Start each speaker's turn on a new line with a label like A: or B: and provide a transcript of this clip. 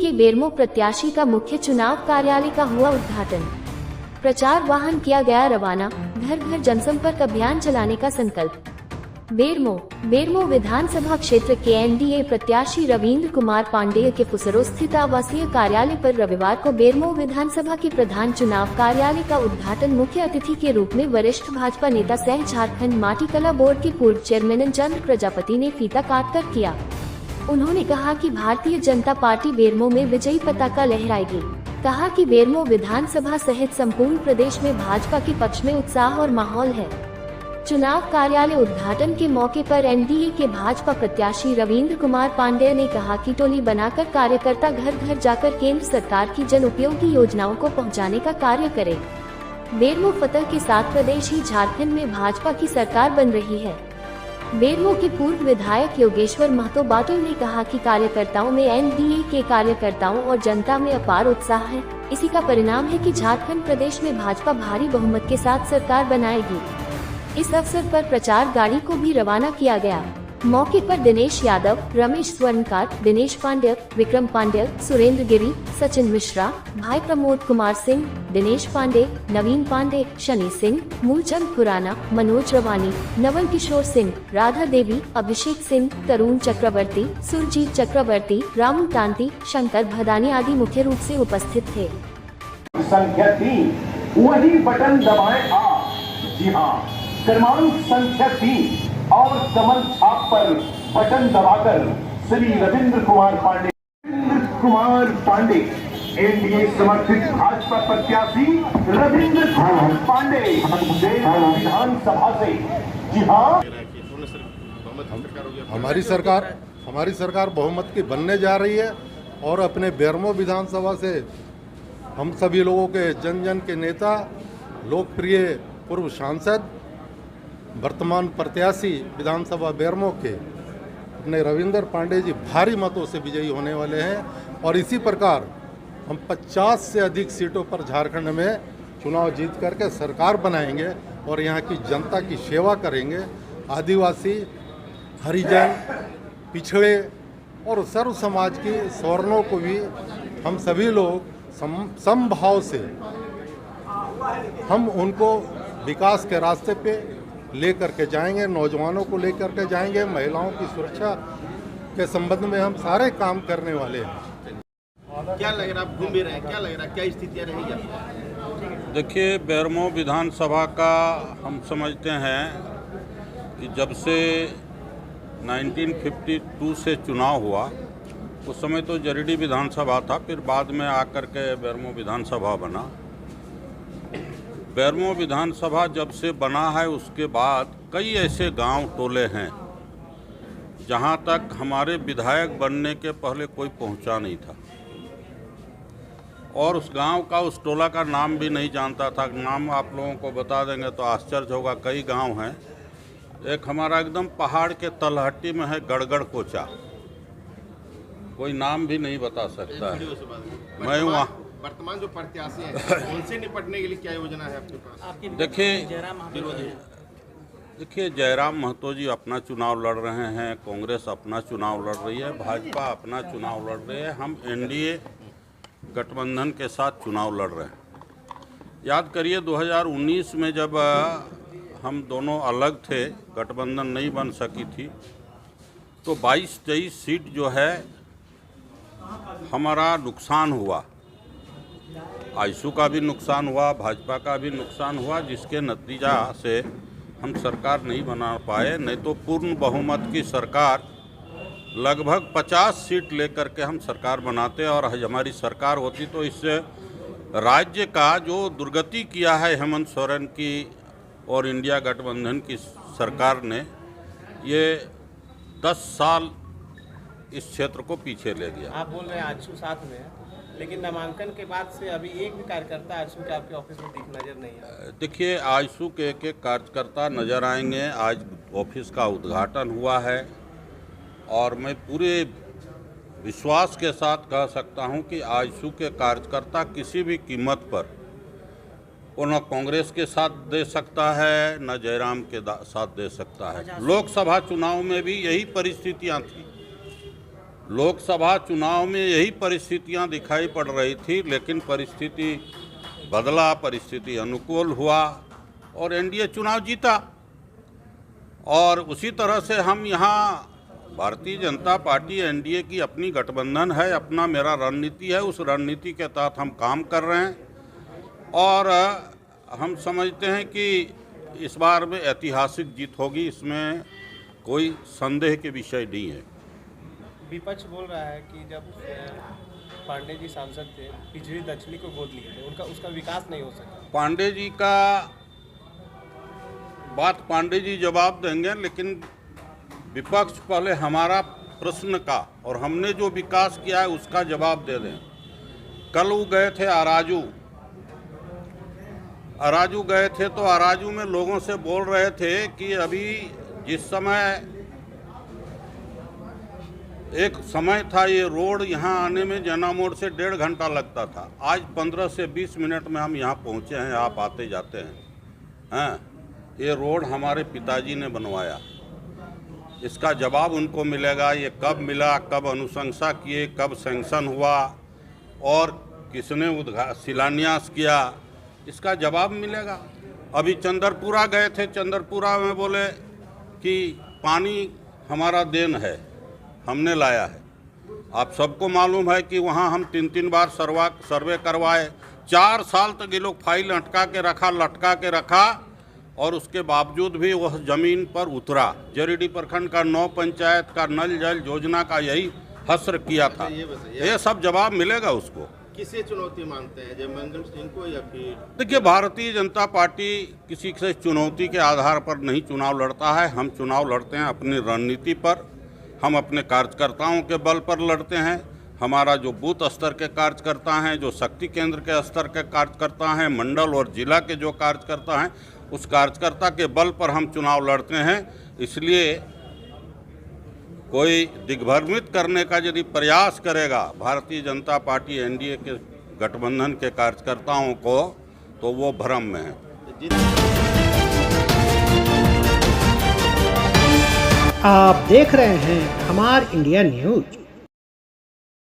A: के बेरमो प्रत्याशी का मुख्य चुनाव कार्यालय का हुआ उद्घाटन। प्रचार वाहन किया गया रवाना, घर घर जनसंपर्क अभियान चलाने का संकल्प। बेरमो विधानसभा क्षेत्र के एनडीए प्रत्याशी रविंद्र कुमार पांडेय के फुसरो स्थित आवासीय कार्यालय पर रविवार को बेरमो विधानसभा के प्रधान चुनाव कार्यालय का उद्घाटन मुख्य अतिथि के रूप में वरिष्ठ भाजपा नेता सह झारखंड माटी कला बोर्ड के पूर्व चेयरमैन चंद्र प्रजापति ने फीता काटकर किया। उन्होंने कहा कि भारतीय जनता पार्टी बेरमो में विजयी पताका लहराएगी। कहा कि बेरमो विधानसभा सहित संपूर्ण प्रदेश में भाजपा के पक्ष में उत्साह और माहौल है। चुनाव कार्यालय उद्घाटन के मौके पर एनडीए के भाजपा प्रत्याशी रविंद्र कुमार पांडेय ने कहा कि टोली बनाकर कार्यकर्ता घर घर जाकर केंद्र सरकार की जन उपयोगी योजनाओं को पहुंचाने का कार्य करें। बेरमो फतह के साथ प्रदेश ही झारखंड में भाजपा की सरकार बन रही है। बेरमो के पूर्व विधायक योगेश्वर महतो बाटुल ने कहा कि कार्यकर्ताओं में एनडीए के कार्यकर्ताओं और जनता में अपार उत्साह है। इसी का परिणाम है कि झारखंड प्रदेश में भाजपा भारी बहुमत के साथ सरकार बनाएगी। इस अवसर पर प्रचार गाड़ी को भी रवाना किया गया। मौके पर दिनेश यादव, रमेश स्वर्णकार, दिनेश पांडेय, विक्रम पांडेय, सुरेंद्र गिरी, सचिन मिश्रा, भाई प्रमोद कुमार सिंह, दिनेश पांडे, नवीन पांडे, शनि सिंह, मूलचंद खुराना, मनोज रवानी, नवल किशोर सिंह, राधा देवी, अभिषेक सिंह, तरुण चक्रवर्ती, सुरजीत चक्रवर्ती, रामू कांति, शंकर भदानी आदि मुख्य रूप से उपस्थित थे।
B: संख्या 3 वही बटन दबाएं आप। जी हाँ, क्रमांक संख्या 3 और कमल छाप पर बटन दबाकर श्री रविंद्र कुमार पांडे एनडीए समर्थित भाजपा प्रत्याशी रविंद्र कुमार पांडे विधानसभा से। जी हाँ,
C: हमारी सरकार बहुमत की बनने जा रही है और अपने बेरमो विधानसभा से हम सभी लोगों के जन जन के नेता, लोकप्रिय पूर्व सांसद, वर्तमान प्रत्याशी विधानसभा बेरमो के अपने रविंद्र पांडे जी भारी मतों से विजयी होने वाले हैं और इसी प्रकार हम 50 से अधिक सीटों पर झारखंड में चुनाव जीत करके सरकार बनाएंगे और यहाँ की जनता की सेवा करेंगे। आदिवासी, हरिजन, पिछड़े और सर्व समाज की सवर्णों को भी हम सभी लोग समभाव से हम उनको विकास के रास्ते पे लेकर के जाएंगे, नौजवानों को लेकर के जाएंगे, महिलाओं की सुरक्षा के संबंध में हम सारे काम करने वाले हैं।
D: क्या लग रहा है, आप घूम भी रहे हैं, क्या लग रहा है, क्या स्थितियाँ रहेगी?
E: देखिए, बेरमो विधानसभा का हम समझते हैं कि जब से 1952 से चुनाव हुआ उस समय तो जरीडी विधानसभा था, फिर बाद में आकर के बेरमो विधानसभा बना। बेरमो विधानसभा जब से बना है उसके बाद कई ऐसे गांव टोले हैं जहां तक हमारे विधायक बनने के पहले कोई पहुंचा नहीं था और उस गांव का, उस टोला का नाम भी नहीं जानता था। नाम आप लोगों को बता देंगे तो आश्चर्य होगा। कई गांव हैं। एक हमारा एकदम पहाड़ के तलहटी में है गड़गड़ कोचा, कोई नाम भी नहीं बता सकता है। मैं वहाँ
D: वर्तमान जो प्रत्याशी हैं उनसे निपटने के लिए क्या योजना है आपके पास?
E: देखिए, जयराम महतो जी अपना चुनाव लड़ रहे हैं, कांग्रेस अपना चुनाव लड़ रही है, भाजपा अपना चुनाव लड़ रही है, हम एनडीए गठबंधन के साथ चुनाव लड़ रहे हैं। याद करिए 2019 में जब हम दोनों अलग थे, गठबंधन नहीं बन सकी थी, तो 22-23 सीट जो है हमारा नुकसान हुआ। आजसू का भी नुकसान हुआ, भाजपा का भी नुकसान हुआ, जिसके नतीजा से हम सरकार नहीं बना पाए। नहीं तो पूर्ण बहुमत की सरकार लगभग 50 सीट लेकर के हम सरकार बनाते और हमारी सरकार होती तो इससे राज्य का जो दुर्गति किया है हेमंत सोरेन की और इंडिया गठबंधन की सरकार ने, ये 10 साल इस क्षेत्र को पीछे ले गया।
F: आप बोल रहे हैं आजसू साथ में है, लेकिन नामांकन के बाद से अभी एक भी कार्यकर्ता आजसू के आपके ऑफिस में नजर नहीं आया।
E: देखिए, आजसू के एक कार्यकर्ता नजर आएंगे। आज ऑफिस का उद्घाटन हुआ है और मैं पूरे विश्वास के साथ कह सकता हूं कि आजसू के कार्यकर्ता किसी भी कीमत पर वो न कांग्रेस के साथ दे सकता है, न जयराम के साथ दे सकता है। लोकसभा चुनाव में भी यही परिस्थितियां थी। लोकसभा चुनाव में यही परिस्थितियां दिखाई पड़ रही थी, लेकिन परिस्थिति बदला, परिस्थिति अनुकूल हुआ और एनडीए चुनाव जीता। और उसी तरह से हम यहाँ भारतीय जनता पार्टी एनडीए की अपनी गठबंधन है, अपना मेरा रणनीति है, उस रणनीति के तहत हम काम कर रहे हैं और हम समझते हैं कि इस बार में ऐतिहासिक जीत होगी, इसमें कोई संदेह के विषय नहीं है।
F: विपक्ष बोल रहा है कि जब पांडे जी सांसद थे, पिछड़ी दक्षिणी को गोद लिए थे, उसका विकास नहीं हो सका।
E: पांडे जी का बात पांडे जी जवाब देंगे, लेकिन विपक्ष पहले हमारा प्रश्न का और हमने जो विकास किया है उसका जवाब दे दें। कल वो गए थे अराजू गए थे, तो अराजू में लोगों से बोल रहे थे कि अभी जिस समय एक समय था ये रोड यहाँ आने में जना मोड़ से 1.5 घंटा लगता था, आज 15 से 20 मिनट में हम यहाँ पहुँचे हैं। आप आते जाते हैं। ये रोड हमारे पिताजी ने बनवाया, इसका जवाब उनको मिलेगा। ये कब मिला, कब अनुशंसा किए, कब सैंक्शन हुआ और किसने शिलान्यास किया, इसका जवाब मिलेगा। अभी चंद्रपुरा गए थे, चंद्रपुरा में बोले कि पानी हमारा देन है, हमने लाया है। आप सबको मालूम है कि वहाँ हम 3 बार सर्वे करवाए, 4 साल तक ये लोग फाइल लटका के रखा और उसके बावजूद भी वह ज़मीन पर उतरा। जरीडी प्रखंड का 9 पंचायत का नल जल योजना का यही हस्र किया था। ये सब जवाब मिलेगा उसको।
D: किसे चुनौती मानते हैं, जयमंगल सिंह को या फिर?
E: देखिए, भारतीय जनता पार्टी किसी से चुनौती के आधार पर नहीं चुनाव लड़ता है। हम चुनाव लड़ते हैं अपनी रणनीति पर, हम अपने कार्यकर्ताओं के बल पर लड़ते हैं। हमारा जो बूथ स्तर के कार्यकर्ता हैं, जो शक्ति केंद्र के स्तर के कार्यकर्ता हैं, मंडल और जिला के जो कार्यकर्ता हैं, उस कार्यकर्ता के बल पर हम चुनाव लड़ते हैं। इसलिए कोई दिग्भ्रमित करने का यदि प्रयास करेगा भारतीय जनता पार्टी एनडीए के गठबंधन के कार्यकर्ताओं को, तो वो भ्रम में है।
G: आप देख रहे हैं हमार इंडिया न्यूज।